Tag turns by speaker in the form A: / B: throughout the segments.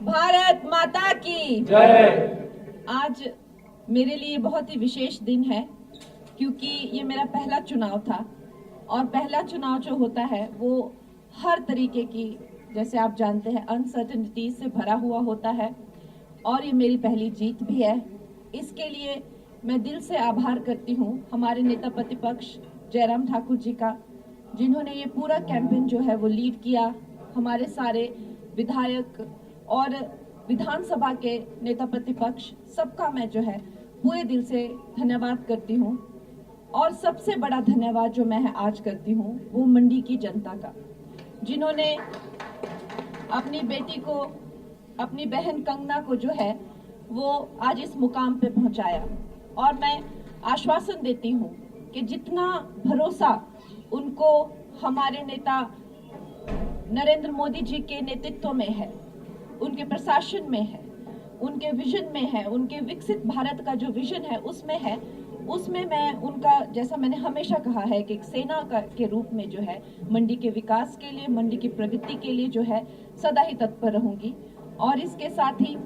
A: भारत माता की
B: जय।
A: आज मेरे लिए बहुत ही विशेष दिन है क्योंकि ये मेरा पहला चुनाव था और पहला चुनाव जो होता है वो हर तरीके की, जैसे आप जानते हैं, अनसर्टेनिटी से भरा हुआ होता है और ये मेरी पहली जीत भी है। इसके लिए मैं दिल से आभार करती हूँ हमारे नेता प्रतिपक्ष जयराम ठाकुर जी का, जिन्होंने ये पूरा कैंपेन जो है वो लीड किया। हमारे सारे विधायक और विधानसभा के नेता प्रतिपक्ष सबका मैं जो है पूरे दिल से धन्यवाद करती हूँ। और सबसे बड़ा धन्यवाद जो मैं आज करती हूँ वो मंडी की जनता का, जिन्होंने अपनी बेटी को, अपनी बहन कंगना को जो है वो आज इस मुकाम पे पहुंचाया। और मैं आश्वासन देती हूँ कि जितना भरोसा उनको हमारे नेता नरेंद्र मोदी जी के नेतृत्व में है, उनके प्रशासन में है, उनके विजन में है, उनके विकसित भारत का जो विजन है उसमें है, उसमें मैं उनका, जैसा मैंने हमेशा कहा है कि एक सेना के रूप में जो है मंडी के विकास के लिए, मंडी की प्रगति के लिए जो है सदा ही तत्पर रहूंगी। और इसके साथ ही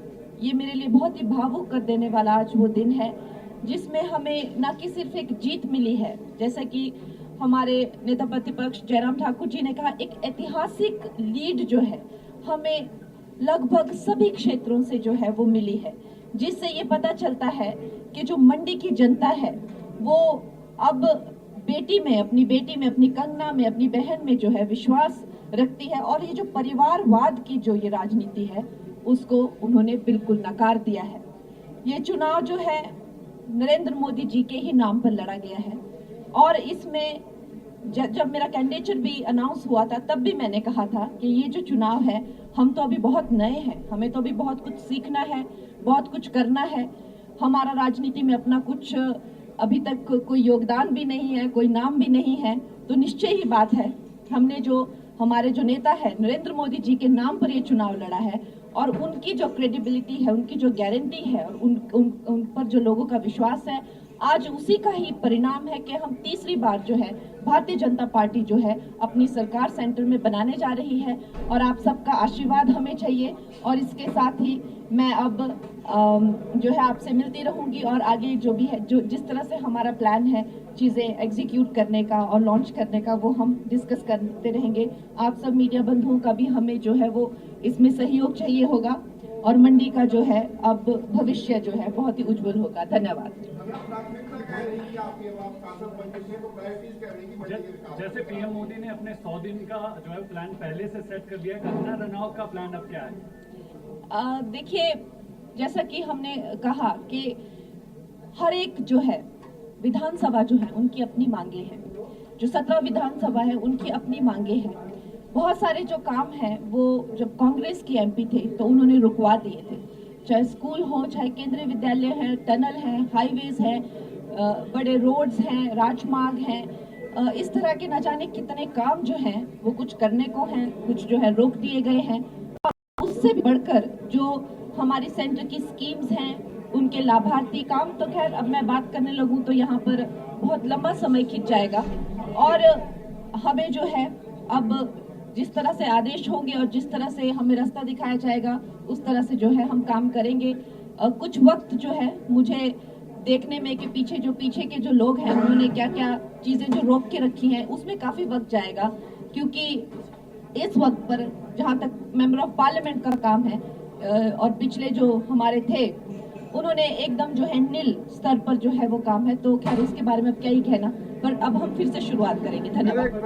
A: ये मेरे लिए बहुत ही भावुक कर देने वाला आज वो दिन है जिसमें हमें न कि सिर्फ एक जीत मिली है, जैसा कि हमारे नेता प्रतिपक्ष जयराम ठाकुर जी ने कहा, एक ऐतिहासिक लीड जो है हमें लगभग सभी क्षेत्रों से जो है वो मिली है, जिससे ये पता चलता है कि जो मंडी की जनता है वो अब बेटी में, अपनी बेटी में, अपनी कंगना में, अपनी बहन में जो है विश्वास रखती है। और ये जो परिवारवाद की जो ये राजनीति है उसको उन्होंने बिल्कुल नकार दिया है। ये चुनाव जो है नरेंद्र मोदी जी के ही नाम पर लड़ा गया है और इसमें जब मेरा कैंडिडेचर भी अनाउंस हुआ था तब भी मैंने कहा था कि ये जो चुनाव है, हम तो अभी बहुत नए हैं, हमें तो अभी बहुत कुछ सीखना है, बहुत कुछ करना है। हमारा राजनीति में अपना कुछ अभी तक कोई योगदान भी नहीं है, कोई नाम भी नहीं है, तो निश्चय ही बात है हमने जो हमारे जो नेता है नरेंद्र मोदी जी के नाम पर ये चुनाव लड़ा है और उनकी जो क्रेडिबिलिटी है, उनकी जो गारंटी है और उन पर जो लोगों का विश्वास है, आज उसी का ही परिणाम है कि हम तीसरी बार जो है भारतीय जनता पार्टी जो है अपनी सरकार सेंटर में बनाने जा रही है और आप सबका आशीर्वाद हमें चाहिए। और इसके साथ ही मैं अब जो है आपसे मिलती रहूंगी और आगे जो भी है, जो जिस तरह से हमारा प्लान है चीज़ें एग्जीक्यूट करने का और लॉन्च करने का, वो हम डिस्कस करते रहेंगे। आप सब मीडिया बंधुओं का भी हमें जो है वो इसमें सहयोग चाहिए होगा और मंडी का जो है अब भविष्य जो है बहुत ही उज्जवल होगा। धन्यवाद।
B: जैसे पीएम मोदी ने अपने 100 दिन का जो है प्लान पहले से सेट कर दिया है, कंगना रनौत का प्लान अब क्या है?
A: देखिए, जैसा कि हमने कहा कि हर एक जो है विधानसभा जो है उनकी अपनी मांगे हैं, जो 17 विधानसभा है उनकी अपनी मांगे हैं। बहुत सारे जो काम हैं वो जब कांग्रेस की एमपी थे तो उन्होंने रुकवा दिए थे, चाहे स्कूल हो, चाहे केंद्रीय विद्यालय है, टनल है, हाईवेज है, बड़े रोड्स हैं, राजमार्ग हैं, इस तरह के न जाने कितने काम जो हैं वो कुछ करने को हैं, कुछ जो है रोक दिए गए हैं। उससे बढ़कर जो हमारी सेंटर की स्कीम्स हैं, उनके लाभार्थी काम, तो खैर अब मैं बात करने लगूं तो यहाँ पर बहुत लंबा समय खिंच जाएगा और हमें जो है अब जिस तरह से आदेश होंगे और जिस तरह से हमें रास्ता दिखाया जाएगा उस तरह से जो है हम काम करेंगे। कुछ वक्त जो है मुझे देखने में कि पीछे के जो लोग हैं उन्होंने क्या क्या चीजें जो रोक के रखी हैं उसमें काफी वक्त जाएगा, क्योंकि इस वक्त पर जहां तक मेंबर ऑफ पार्लियामेंट का काम है और पिछले जो हमारे थे उन्होंने एकदम जो है नील स्तर पर जो है वो काम है, तो खैर उसके बारे में अब क्या ही कहना, पर अब हम फिर से शुरुआत करेंगे। धन्यवाद।